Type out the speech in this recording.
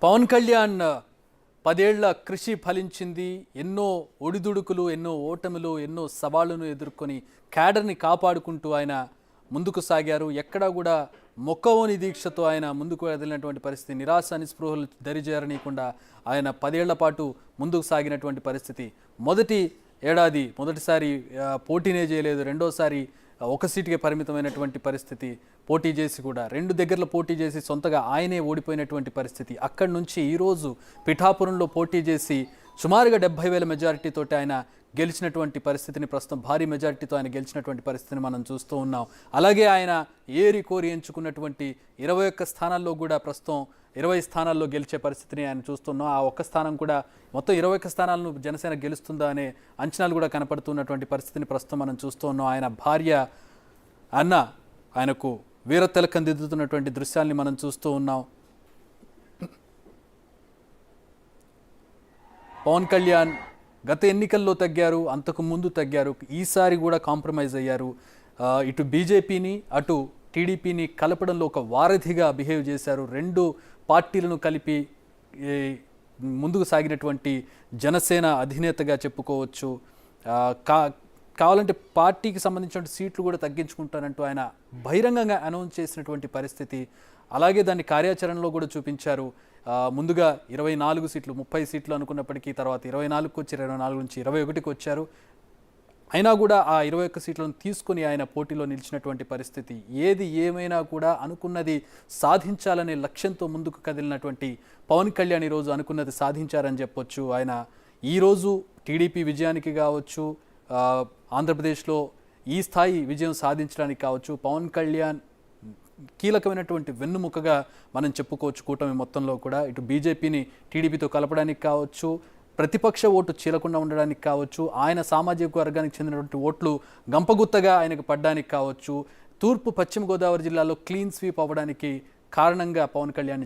పవన్ కళ్యాణ్ 10 ఏళ్ల కృషి ఫలించింది. ఎన్నో ఒడిదుడుకులు, ఎన్నో ఓటములు, ఎన్నో సవాళ్లను ఎదుర్కొని క్యాడర్ని కాపాడుకుంటూ ఆయన ముందుకు సాగారు. ఎక్కడా కూడా మొక్కవోని దీక్షతో ఆయన ముందుకు కదిలినటువంటి పరిస్థితి, నిరాశ నిస్పృహలు దరిజేరనీయకుండా ఆయన 10 ఏళ్ల పాటు ముందుకు సాగినటువంటి పరిస్థితి. మొదటిసారి పోటీనే చేయలేదు, రెండోసారి ఒక సీటుకే పరిమితమైనటువంటి పరిస్థితి. పోటీ చేసి కూడా 2 దగ్గరలో పోటీ చేసి సొంతగా ఆయనే ఓడిపోయినటువంటి పరిస్థితి. అక్కడి నుంచి ఈరోజు పిఠాపురంలో పోటీ చేసి సుమారుగా 70,000 మెజారిటీతో ఆయన గెలిచినటువంటి పరిస్థితిని, ప్రస్తుతం భారీ మెజారిటీతో ఆయన గెలిచినటువంటి పరిస్థితిని మనం చూస్తూ ఉన్నాం. అలాగే ఆయన ఏరి కోరి ఎంచుకున్నటువంటి 21 స్థానాల్లో కూడా ప్రస్తుతం 20 స్థానాల్లో గెలిచే పరిస్థితిని ఆయన చూస్తున్నాం. ఆ ఒక్క స్థానం కూడా మొత్తం 21 స్థానాలను జనసేన గెలుస్తుందా అనే అంచనాలు కూడా కనపడుతున్నటువంటి పరిస్థితిని ప్రస్తుతం మనం చూస్తూ ఉన్నాం. ఆయన భార్య అన్న ఆయనకు వీరతిలకం దిద్దుతున్నటువంటి దృశ్యాల్ని మనం చూస్తూ ఉన్నాం. పవన్ కళ్యాణ్ గత ఎన్నికల్లో తగ్గారు, అంతకు ముందు తగ్గారు, ఈసారి కూడా కాంప్రమైజ్ అయ్యారు. ఇటు బీజేపీని అటు టీడీపీని కలపడంలో ఒక వారధిగా బిహేవ్ చేశారు. 2 పార్టీలను కలిపి ముందుకు సాగినటువంటి జనసేన అధినేతగా చెప్పుకోవచ్చు. కావాలంటే పార్టీకి సంబంధించిన సీట్లు కూడా తగ్గించుకుంటానంటూ ఆయన బహిరంగంగా అనౌన్స్ చేసినటువంటి పరిస్థితి. అలాగే దాన్ని కార్యాచరణలో కూడా చూపించారు. ముందుగా 24 సీట్లు 30 సీట్లు అనుకున్నప్పటికీ తర్వాత 24కి వచ్చి 24 నుంచి 21కి వచ్చారు. అయినా కూడా ఆ 21 సీట్లను తీసుకొని ఆయన పోటీలో నిలిచినటువంటి పరిస్థితి. ఏది ఏమైనా కూడా అనుకున్నది సాధించాలనే లక్ష్యంతో ముందుకు కదిలినటువంటి పవన్ కళ్యాణ్ ఈరోజు అనుకున్నది సాధించారని చెప్పొచ్చు. ఆయన ఈరోజు టీడీపీ విజయానికి కావచ్చు, ఆంధ్రప్రదేశ్లో ఈ స్థాయి విజయం సాధించడానికి కావచ్చు, పవన్ కళ్యాణ్ కీలకమైనటువంటి వెన్నుముకగా మనం చెప్పుకోవచ్చు. కూటమి మొత్తంలో కూడా ఇటు బీజేపీని టీడీపీతో కలపడానికి కావచ్చు, ప్రతిపక్ష ఓటు చీలకుండా ఉండడానికి కావచ్చు, ఆయన సామాజిక వర్గానికి చెందినటువంటి ఓట్లు గంపగుత్తగా ఆయనకు పడ్డానికి కావచ్చు, తూర్పు పశ్చిమ గోదావరి జిల్లాలో క్లీన్ స్వీప్ అవ్వడానికి కారణంగా పవన్ కళ్యాణ్